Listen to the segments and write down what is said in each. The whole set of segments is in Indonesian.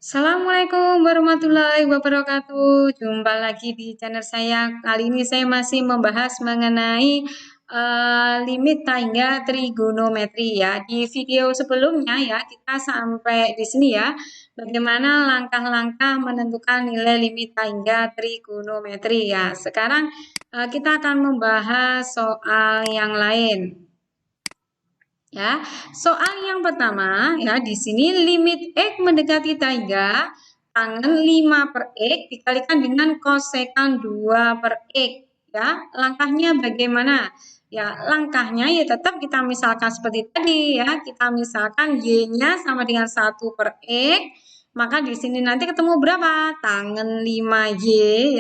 Assalamualaikum warahmatullahi wabarakatuh. Jumpa lagi di channel saya. Kali ini saya masih membahas mengenai limit tangga trigonometri ya. Di video sebelumnya ya kita sampai di sini ya. Bagaimana langkah-langkah menentukan nilai limit tangga trigonometri ya. Sekarang kita akan membahas soal yang lain. Ya, soal yang pertama ya di sini limit X mendekati tangga tangen 5 per X dikalikan dengan kosekan 2 per X ya. Langkahnya bagaimana? Ya, langkahnya ya tetap kita misalkan seperti tadi ya. Kita misalkan Y-nya sama dengan 1 per X. Maka di sini nanti ketemu berapa? Tangen 5Y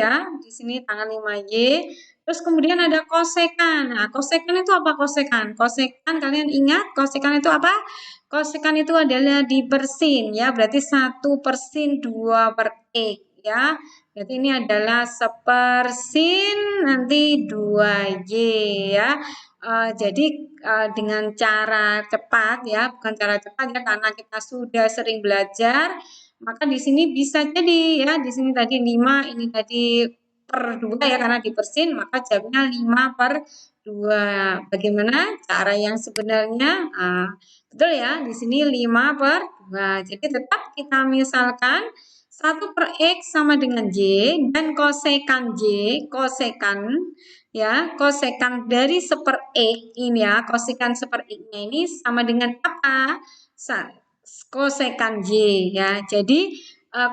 ya. Di sini tangen 5Y. Terus kemudian ada kosekan. Nah, kosekan itu apa kosekan? Kosekan kalian ingat kosekan itu apa? Kosekan itu adalah dipersin ya. Berarti 1 persin 2 per X ya. Berarti ini adalah sepersin nanti 2Y ya. Jadi dengan cara cepat ya, bukan cara cepat ya karena kita sudah sering belajar, maka di sini bisa jadi ya, di sini tadi 5, ini tadi per 2 ya karena dipersin maka jawabnya 5 per 2. Bagaimana cara yang sebenarnya? Betul ya, di sini 5 per 2. Jadi tetap kita misalkan 1 per X sama dengan Y dan kosekan Y, kosekan ya, kosekan dari seper X ini ya, kosekan seper X-nya ini sama dengan apa? Kosekan Y ya. Jadi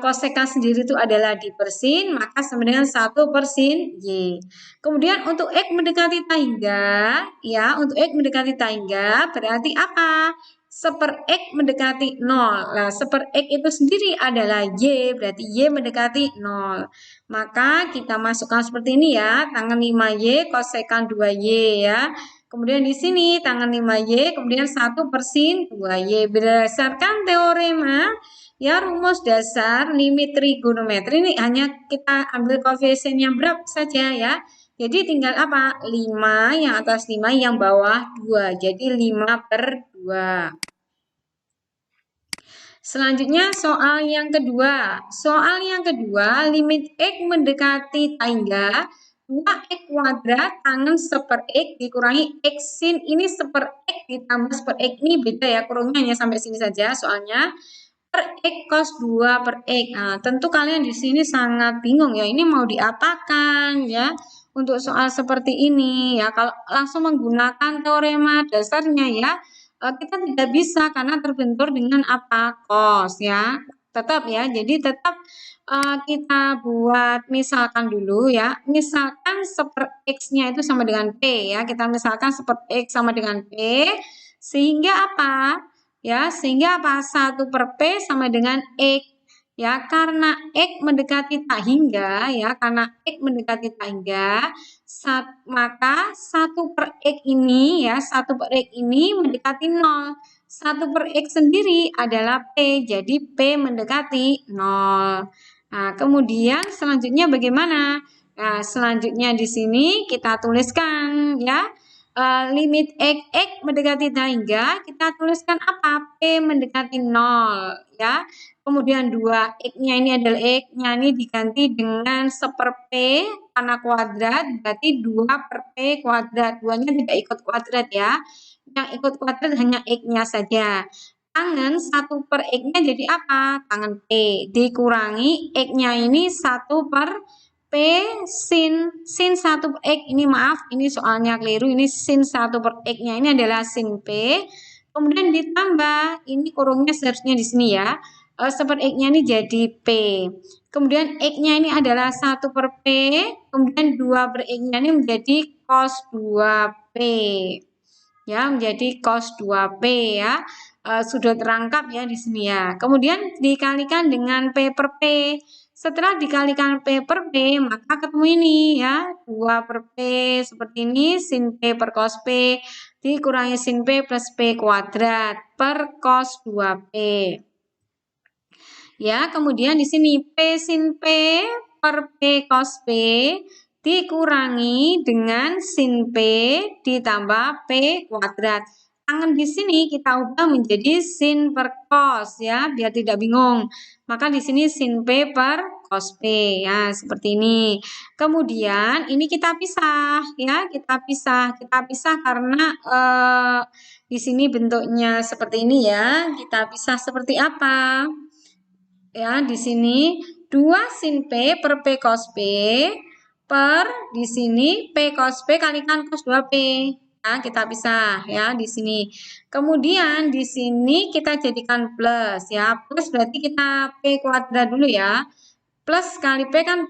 kosekan sendiri itu adalah dipersin, maka sama dengan 1 persin Y. Kemudian untuk X mendekati tangga, ya, untuk X mendekati tangga berarti apa? Seper X mendekati 0. Nah, seper X itu sendiri adalah Y, berarti Y mendekati 0. Maka kita masukkan seperti ini ya, tangan 5Y, kosekan 2Y ya. Kemudian di sini tangan 5Y, kemudian 1 persin 2Y. Berdasarkan teorema, ya rumus dasar limit trigonometri ini hanya kita ambil koefisien yang berapa saja ya. Jadi tinggal apa? 5 yang atas 5 yang bawah 2. Jadi 5 per 2. Selanjutnya soal yang kedua. Soal yang kedua, limit X mendekati tangga 2X kuadrat tangen seper X dikurangi X sin ini seper X ditambah seper X ini beda ya, kurungnya hanya sampai sini saja soalnya per X cos 2 per X. Nah, tentu kalian di sini sangat bingung ya, ini mau diapakan ya untuk soal seperti ini ya. Kalau langsung menggunakan teorema dasarnya ya, kita tidak bisa karena terbentur dengan apa? Cos ya. Tetap ya, jadi tetap kita buat misalkan dulu ya. Misalkan seper X-nya itu sama dengan P ya. Kita misalkan seper X sama dengan P, sehingga apa? Ya, sehingga apa? 1 per P sama dengan X. Ya, karena X mendekati tangga, ya, karena X mendekati tangga, maka 1 per X ini, ya, 1 per X ini mendekati 0. 1 per X sendiri adalah P, jadi P mendekati 0. Nah, kemudian selanjutnya bagaimana? Nah, selanjutnya di sini kita tuliskan, ya, limit X mendekati tangga, kita tuliskan apa? P mendekati 0 ya. Kemudian 2X-nya ini adalah X-nya ini diganti dengan seper P karena kuadrat, berarti 2 per P kuadrat. 2-nya tidak ikut kuadrat ya. Yang ikut kuadrat hanya X-nya saja. Tangan 1 per X-nya jadi apa? Tangan P. Dikurangi X-nya ini 1 per P sin 1 per X, ini maaf, ini soalnya keliru, ini sin 1 per X-nya ini adalah sin P, kemudian ditambah, ini kurungnya seharusnya di sini ya, seper X-nya ini jadi P, kemudian X-nya ini adalah 1 per P, kemudian 2 per X-nya ini menjadi cos 2P, ya, menjadi cos 2P ya, sudah terangkap ya di sini ya, kemudian dikalikan dengan P per P. Setelah dikalikan P per P, maka ketemu ini ya, 2 per P seperti ini, sin P per cos P, dikurangi sin P plus P kuadrat per cos 2P. Ya, kemudian di sini P sin P per P cos P dikurangi dengan sin P ditambah P kuadrat. tangan di sini kita ubah menjadi sin per cos ya, biar tidak bingung. Maka di sini sin P per cos P ya, seperti ini. Kemudian ini kita pisah ya, kita pisah karena di sini bentuknya seperti ini ya. Kita pisah seperti apa? Ya, di sini 2 sin P per P cos P per di sini P cos P kalikan cos 2P. Ya, kita pisah ya di sini. Kemudian di sini kita jadikan plus ya. Plus berarti kita P kuadrat dulu ya. Plus kali P kan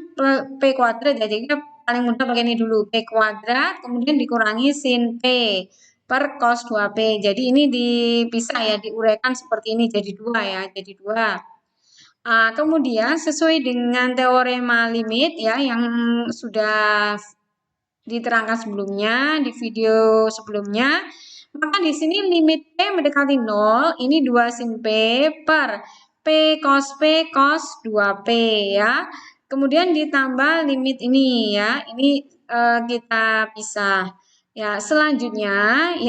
P kuadrat ya. Jadi kita paling mudah pakai ini dulu. P kuadrat kemudian dikurangi sin P per cos 2P. Jadi ini dipisah ya, diuraikan seperti ini jadi 2 ya. Jadi 2. Kemudian sesuai dengan teorema limit ya yang sudah diterangkan sebelumnya di video sebelumnya, maka di sini limit P mendekati 0 ini 2 sin P per P cos 2P ya. Kemudian ditambah limit ini ya. Ini kita pisah. Ya, selanjutnya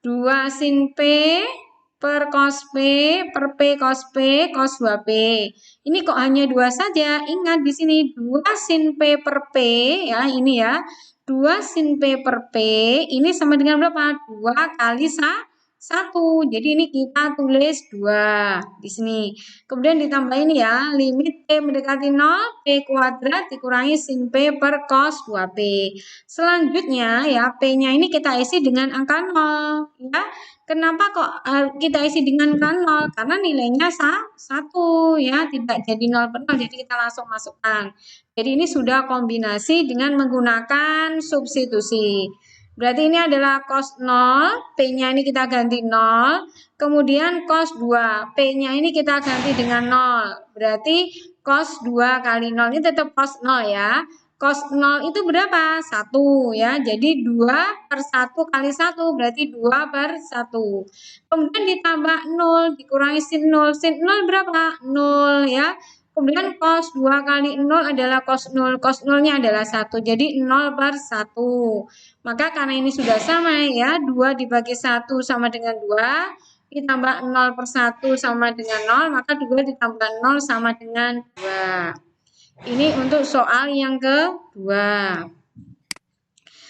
2 sin P per cos P per P cos P cos 2P. Ini kok hanya 2 saja? Ingat di sini 2 sin P per P ya, ini ya. 2 sin P per P ini sama dengan berapa? 2 kali 1. Jadi ini kita tulis 2 di sini. Kemudian ditambah ini ya, limit P mendekati 0, P kuadrat dikurangi sin P per cos 2P. Selanjutnya ya, P-nya ini kita isi dengan angka 0 ya. Kenapa kok kita isi dengan angka 0? Karena nilainya 1 ya, tidak jadi 0 per 0, jadi kita langsung masukkan. Jadi ini sudah kombinasi dengan menggunakan substitusi. Berarti ini adalah cos 0, P-nya ini kita ganti 0, kemudian cos 2, P-nya ini kita ganti dengan 0. Berarti cos 2 kali 0 ini tetap cos 0 ya. Cos 0 itu berapa? 1 ya. Jadi 2 per 1 kali 1 berarti 2 per 1. Kemudian ditambah 0 dikurangi sin 0. Sin 0 berapa? 0 ya. Kemudian cos 2 kali 0 adalah cos 0. Cos 0-nya adalah 1. Jadi 0 per 1. Maka karena ini sudah sama ya. 2 dibagi 1 sama dengan 2. Ditambah 0 per 1 sama dengan 0. Maka 2 ditambah 0 sama dengan 2. Ini untuk soal yang kedua.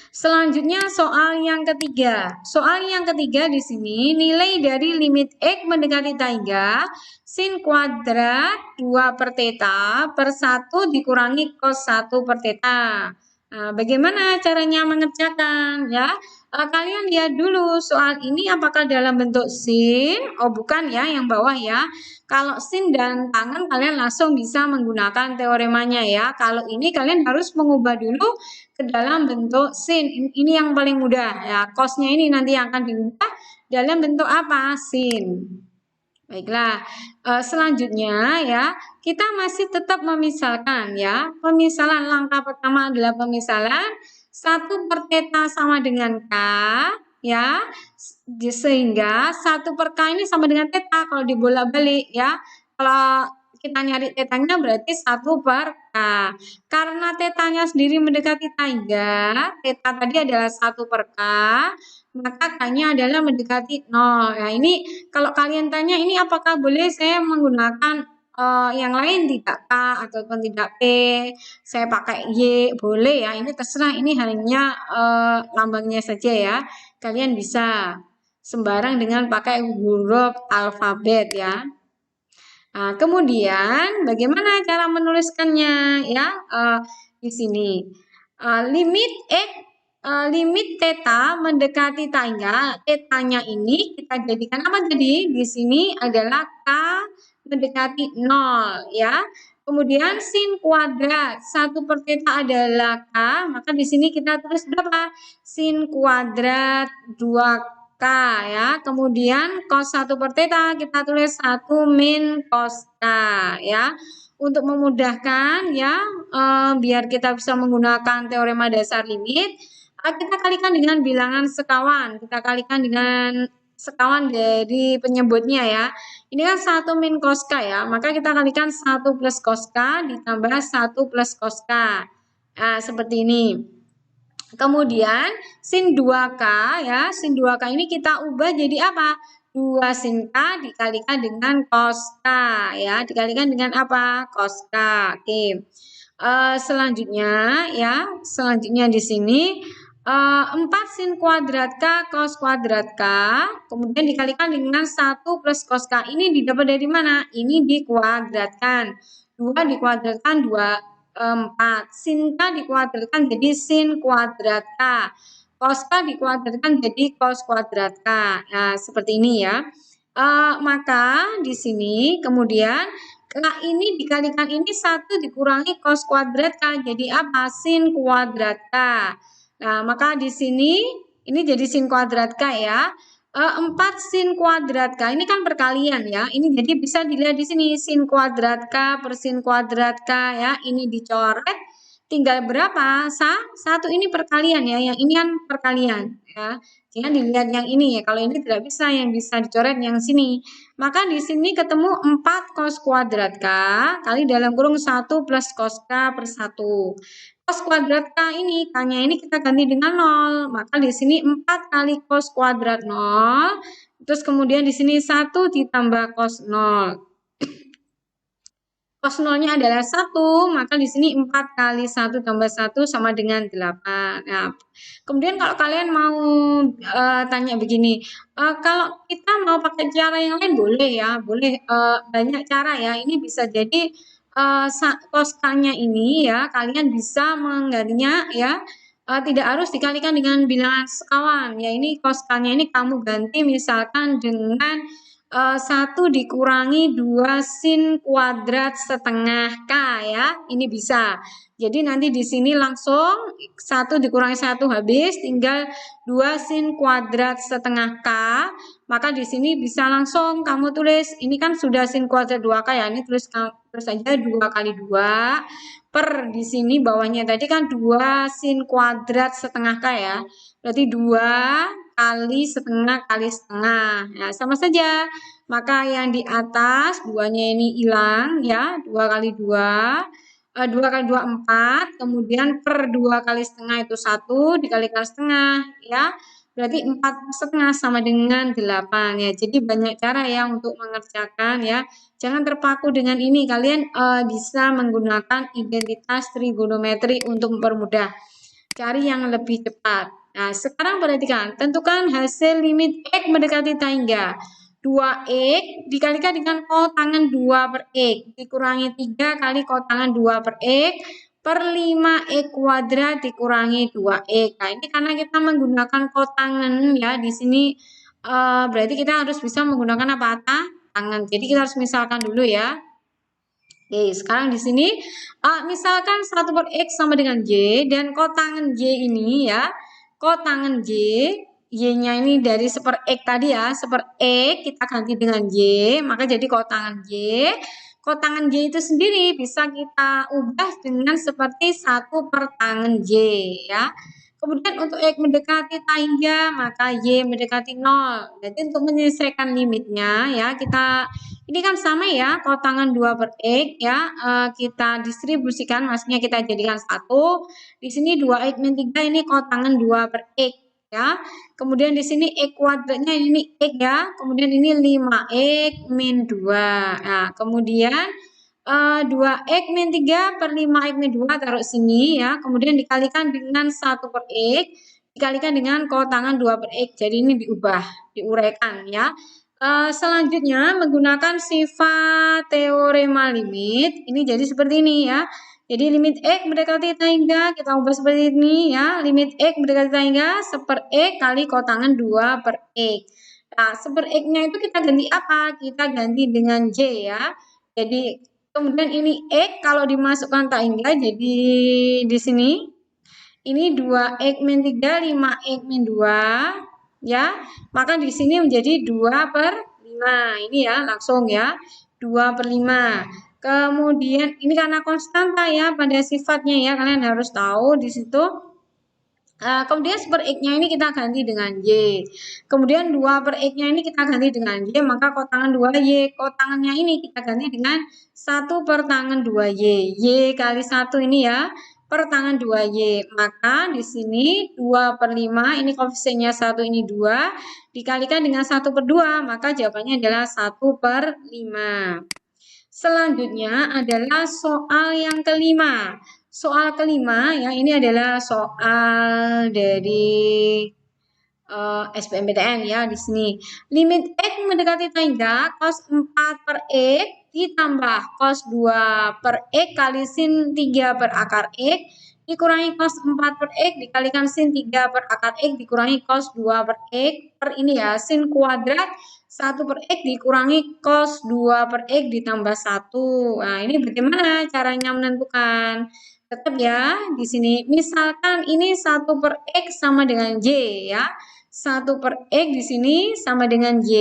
Selanjutnya soal yang ketiga. Soal yang ketiga di sini nilai dari limit X mendekati theta sin kuadrat 2 per theta per 1 dikurangi cos 1 per theta. Nah, bagaimana caranya mengerjakan ya? Kalian lihat dulu soal ini apakah dalam bentuk sin? Oh bukan ya, yang bawah ya. Kalau sin dan tangan kalian langsung bisa menggunakan teoremanya ya. Kalau ini kalian harus mengubah dulu ke dalam bentuk sin. Ini yang paling mudah ya. Cosnya ini nanti akan diubah dalam bentuk apa? Sin. Baiklah, selanjutnya ya, kita masih tetap memisalkan ya. Pemisalan langkah pertama adalah pemisalan 1 per theta sama dengan K ya. Sehingga 1 per K ini sama dengan theta kalau dibolak-balik ya. Kalau kita nyari tetanya berarti 1 per K. Karena tetanya sendiri mendekati theta tadi adalah 1 per K, maka K-nya adalah mendekati 0. Nah, ini kalau kalian tanya ini apakah boleh saya menggunakan yang lain tidak K ataupun tidak P, saya pakai Y, boleh ya. Ini terserah, ini hanya lambangnya saja ya. Kalian bisa sembarang dengan pakai huruf alfabet ya. Nah, kemudian bagaimana cara menuliskannya ya? Di sini limit X limit theta mendekati theta, tetanya ini kita jadikan apa tadi? Di sini adalah K mendekati 0 ya. Kemudian sin kuadrat 1 per theta adalah K, maka di sini kita tulis berapa? Sin kuadrat 2K ya. Kemudian cos 1 per theta kita tulis 1 min cos K ya. Untuk memudahkan ya, biar kita bisa menggunakan teorema dasar limit, kita kalikan dengan bilangan sekawan. Kita kalikan dengan sekawan dari penyebutnya ya. Ini kan 1 min cos K ya. Maka kita kalikan 1 plus cos K ditambah 1 plus cos K. Nah, seperti ini. Kemudian sin 2K ya, sin 2K ini kita ubah jadi apa? 2 sin K dikalikan dengan cos K ya, dikalikan dengan apa? Cos K. Oke. Selanjutnya ya, selanjutnya di sini 4 sin kuadrat K cos kuadrat K, kemudian dikalikan dengan 1 plus cos K. Ini didapat dari mana? Ini dikuadratkan. 2 dikuadratkan 2 4. Sin K dikuadratkan jadi sin kuadrat K. Cos K dikuadratkan jadi cos kuadrat K. Nah, seperti ini ya. Maka di sini kemudian K ini dikalikan ini 1 dikurangi cos kuadrat K. Jadi apa? Sin kuadrat K. Nah, maka di sini ini jadi sin kuadrat K ya. 4 sin kuadrat K ini kan perkalian ya. Ini jadi bisa dilihat di sini sin kuadrat K per sin kuadrat K ya. Ini dicoret. Tinggal berapa? 1 ini perkalian ya. Yang ini kan perkalian ya. Jangan dilihat yang ini ya. Kalau ini tidak bisa, yang bisa dicoret yang sini. Maka di sini ketemu 4 cos kuadrat K kali dalam kurung 1 plus cos K per 1. Cos kuadrat K ini, K-nya ini kita ganti dengan 0. Maka di sini 4 kali cos kuadrat 0. Terus kemudian di sini 1 ditambah cos 0. Cos 0-nya adalah 1, maka di sini 4 kali 1 tambah 1 sama dengan 8. Nah, kemudian kalau kalian mau tanya begini, kalau kita mau pakai cara yang lain boleh ya, boleh banyak cara ya. Ini bisa jadi cos K-nya ini ya, kalian bisa menggantinya ya, tidak harus dikalikan dengan bilangan sekawan. Ya, ini cos K-nya ini kamu ganti misalkan dengan 1 dikurangi 2 sin kuadrat setengah K ya. Ini bisa. Jadi nanti di sini langsung 1 dikurangi 1 habis, tinggal 2 sin kuadrat setengah K. Maka di sini bisa langsung kamu tulis, ini kan sudah sin kuadrat 2K ya. Ini terus saja 2 kali 2 per di sini bawahnya tadi kan 2 sin kuadrat setengah K ya. Berarti 2 kali setengah kali setengah. Nah, sama saja. Maka yang di atas 2-nya ini hilang ya. 2 kali 2. 2 kali 2 4. Kemudian per 2 kali setengah itu 1 dikalikan setengah ya. Berarti 4 setengah sama dengan 8 ya. Jadi banyak cara ya untuk mengerjakan ya. Jangan terpaku dengan ini. Kalian bisa menggunakan identitas trigonometri untuk mempermudah. Cari yang lebih cepat. Nah, sekarang perhatikan, tentukan hasil limit X mendekati tangga. 2X dikalikan dengan kotangan 2 per X, dikurangi 3 kali kotangan 2 per X, per 5X kuadrat dikurangi 2X. Nah, ini karena kita menggunakan kotangan ya, di sini berarti kita harus bisa menggunakan apa? Tangan. Jadi kita harus misalkan dulu ya. Oke, sekarang di sini misalkan 1 per X sama dengan Y dan kotangan Y ini ya, kotangan Y-nya ini dari 1 per X tadi ya, 1 per X kita ganti dengan Y, maka jadi kotangan Y. Kotangan Y itu sendiri bisa kita ubah dengan seperti 1 per tangan Y ya. Kemudian untuk X mendekati tangga, maka Y mendekati 0. Jadi untuk menyelesaikan limitnya ya, kita ini kan sama ya, kotangan 2 per X ya, kita distribusikan, maksudnya kita jadikan 1. Di sini 2X min 3 ini kotangan 2 per X ya. Kemudian di sini X kuadratnya ini X ya, kemudian ini 5X min 2. Nah, kemudian 2X min 3 per 5X min 2 taruh sini ya, kemudian dikalikan dengan 1 per X, dikalikan dengan kotangan 2 per X, jadi ini diubah, diuraikan ya. Selanjutnya menggunakan sifat teorema limit, ini jadi seperti ini ya. Jadi limit X mendekati tangga, kita ubah seperti ini ya, limit X mendekati tangga 1 per X kali kotangan 2 per X. Nah, 1 per X-nya itu kita ganti apa? Kita ganti dengan Y ya. Jadi kemudian ini X kalau dimasukkan tangga jadi di sini ini 2X min 3, 5X min 2 ya. Maka di sini menjadi 2 per 5. Ini ya langsung ya 2 per 5. Kemudian ini karena konstanta ya pada sifatnya ya, kalian harus tahu di situ. Kemudian 1 per X-nya ini kita ganti dengan Y. Kemudian 2 per X-nya ini kita ganti dengan Y, maka kotangan 2Y. Kotangannya ini kita ganti dengan 1 per tangan 2Y. Y kali 1 ini ya, per tangan 2Y. Maka di sini 2/5, ini koefisiennya 1, ini 2, dikalikan dengan 1/2, maka jawabannya adalah 1/5. Selanjutnya adalah soal yang kelima. Soal kelima ya, ini adalah soal dari SBMPTN ya di sini. Limit X mendekati tangga cos 4/X ditambah cos 2/X kali sin 3 per akar X dikurangi cos 4/X dikalikan sin 3 per akar X dikurangi cos 2/X per ini ya, sin kuadrat 1/X dikurangi cos 2/X ditambah 1. Nah, ini bagaimana caranya menentukan? Tetap ya, di sini misalkan ini 1/X sama dengan Y ya. 1/X di sini sama dengan Y.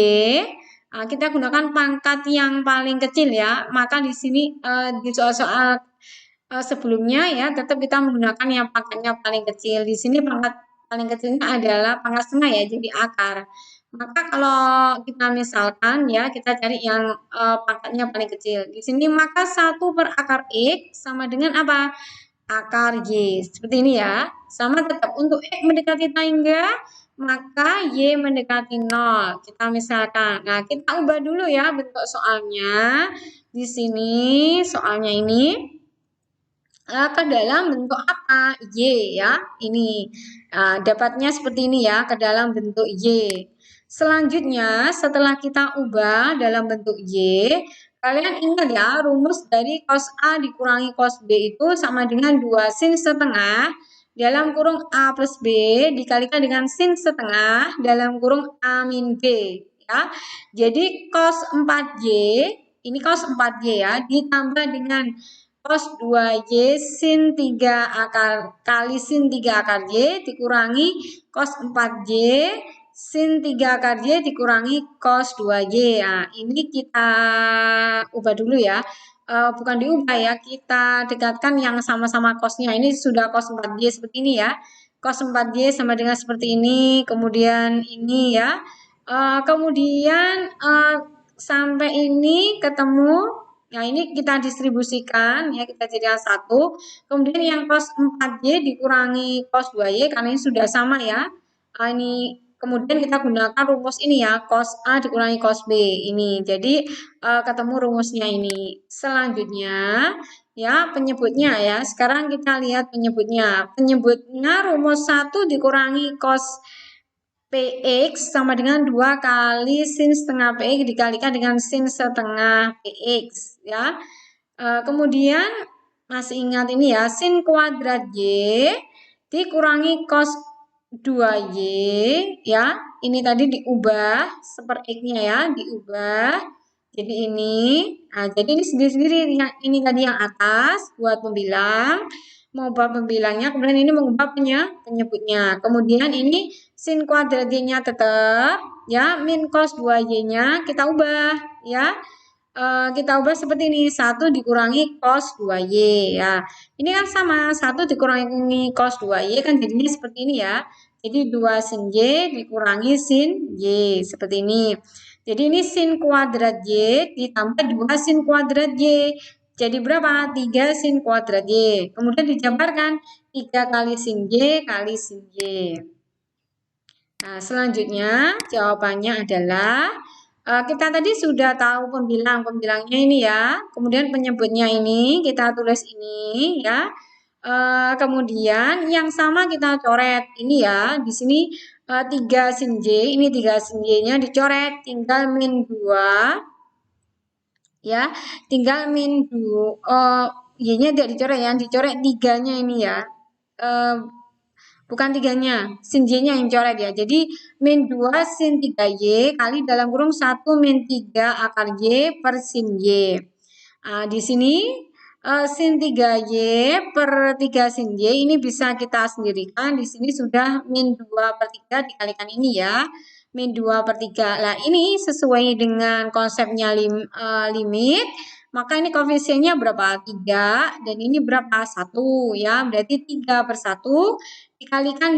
Kita gunakan pangkat yang paling kecil ya. Maka di sini di soal-soal sebelumnya ya tetap kita menggunakan yang pangkatnya paling kecil. Di sini pangkat paling kecilnya adalah pangkat setengah ya, jadi akar. Maka kalau kita misalkan ya kita cari yang pangkatnya paling kecil. Di sini maka 1 per akar X sama dengan apa? Akar Y. Seperti ini ya. Sama tetap untuk X mendekati tangga maka Y mendekati 0. Kita misalkan. Nah, kita ubah dulu ya bentuk soalnya. Di sini soalnya ini ke dalam bentuk apa? Y ya. Ini. Dapatnya seperti ini ya, ke dalam bentuk Y. Selanjutnya, setelah kita ubah dalam bentuk Y, kalian ingat ya, rumus dari cos A dikurangi cos B itu sama dengan 2 sin setengah dalam kurung A plus B dikalikan dengan sin setengah dalam kurung A min B. Ya. Jadi cos 4Y, ini cos 4Y ya, ditambah dengan cos 2Y sin 3 akar kali sin 3 akar Y dikurangi cos 4Y sin 3 akar Y dikurangi cos 2Y. Nah, ini kita ubah dulu ya. Bukan diubah ya, kita dekatkan yang sama-sama cosnya. Ini sudah cos 4Y seperti ini ya. Cos 4Y sama dengan seperti ini. Kemudian ini ya. Kemudian sampai ini ketemu. Nah, ini kita distribusikan ya, kita jadikan 1. Kemudian yang cos 4Y dikurangi cos 2Y karena ini sudah sama ya. Ini kemudian kita gunakan rumus ini ya, cos A dikurangi cos B ini. Jadi ketemu rumusnya ini. Selanjutnya ya penyebutnya ya. Sekarang kita lihat penyebutnya. Penyebutnya rumus 1 dikurangi cos PX sama dengan 2 kali sin setengah PX dikalikan dengan sin setengah PX ya. Kemudian masih ingat ini ya, sin kuadrat Y dikurangi cos 2Y ya. Ini tadi diubah seper X-nya ya, diubah. Jadi ini, nah jadi ini sendiri-sendiri ini tadi yang atas buat pembilang, mengubah pembilangnya, kemudian ini mengubah penyebutnya. Kemudian ini sin kuadrat Y-nya tetap ya, min cos 2Y-nya kita ubah ya. Kita ubah seperti ini, 1 dikurangi cos 2Y ya. Ini kan sama, 1 dikurangi cos 2Y kan jadinya seperti ini ya. Jadi 2 sin Y dikurangi sin Y seperti ini. Jadi ini sin kuadrat Y ditambah 2 sin kuadrat Y. Jadi berapa? 3 sin kuadrat Y. Kemudian dijabarkan 3 kali sin Y kali sin Y. Nah, selanjutnya jawabannya adalah kita tadi sudah tahu pembilangnya ini ya. Kemudian penyebutnya ini kita tulis ini ya. Kemudian yang sama kita coret ini ya. Di sini 3 sin Y, ini 3 sin Y-nya dicoret, tinggal min 2 ya. Tinggal min 2 Y-nya tidak dicoret ya, dicoret 3-nya ini ya. Bukan 3-nya, sin Y-nya yang coret ya. Jadi min 2 sin 3Y kali dalam kurung 1 min 3 akar Y per sin Y. Di sini sin 3Y per 3 sin Y ini bisa kita sendirikan. Di sini sudah min 2 per 3 dikalikan ini ya. Min 2 per 3. Nah ini sesuai dengan konsepnya limit. Maka ini koefisiennya berapa? 3 dan ini berapa? 1 ya. Berarti 3 per 1 dikalikan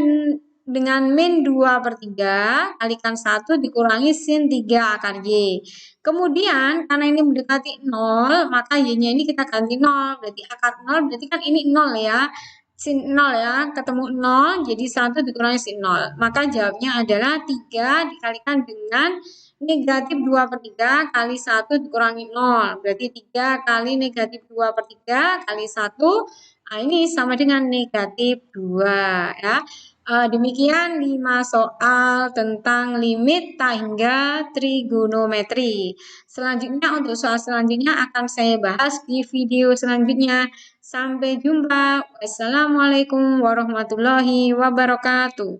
dengan min 2 per 3 kalikan 1 dikurangi sin 3 akar Y. Kemudian karena ini mendekati 0 maka Y-nya ini kita ganti 0. Berarti akar 0 berarti kan ini 0 ya. sin 0 ya, ketemu 0, jadi 1 dikurangi sin 0. Maka jawabnya adalah 3 dikalikan dengan negatif 2 per 3 kali 1 dikurangi 0. Berarti 3 kali negatif 2 per 3 kali 1, nah ini sama dengan negatif 2 ya. Demikian 5 soal tentang limit tak hingga trigonometri. Selanjutnya untuk soal selanjutnya akan saya bahas di video selanjutnya. Sampai jumpa. Wassalamualaikum warahmatullahi wabarakatuh.